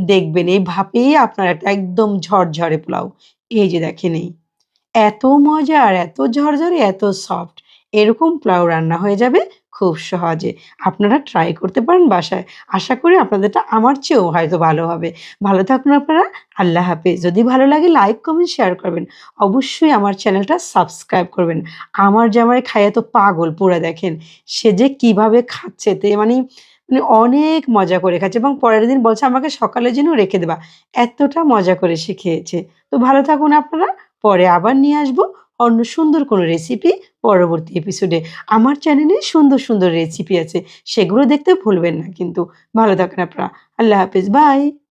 দেখবেন এই ভাপেই আপনার একটা একদম ঝরঝরে পোলাও। এই যে দেখেন এই। এত মজার, এত ঝরঝরে, এত সফট। এরকম পোলাও রান্না হয়ে যাবে খুব সহজে। আপনারা ট্রাই করতে পারেন বাসায়। আশা করি আপনাদেরটা আমার চেয়েও হয়তো ভালো হবে। ভালো থাকুন আপনারা। আল্লাহ হাফেজ। যদি ভালো লাগে লাইক, কমেন্ট, শেয়ার করবেন। অবশ্যই আমার চ্যানেলটা সাবস্ক্রাইব করবেন। আমার জামাই খাইয়ে তো পাগল পুরা দেখেন। সে যে কিভাবে খাচ্ছে মানে অনেক মজা করে খাচ্ছে এবং পরের দিন বলছে আমাকে সকালের জন্য রেখে দেবা। এতটা মজা করে সে খেয়েছে। তো ভালো থাকুন আপনারা। পরে আবার নিয়ে আসবো অন্য সুন্দর কোনো রেসিপি পরবর্তী এপিসোডে। আমার চ্যানেলে সুন্দর, সুন্দর রেসিপি আছে। সেগুলো দেখতে ভুলবেন না কিন্তু। ভালো থাকেন আপনারা। আল্লাহ হাফেজ। বাই।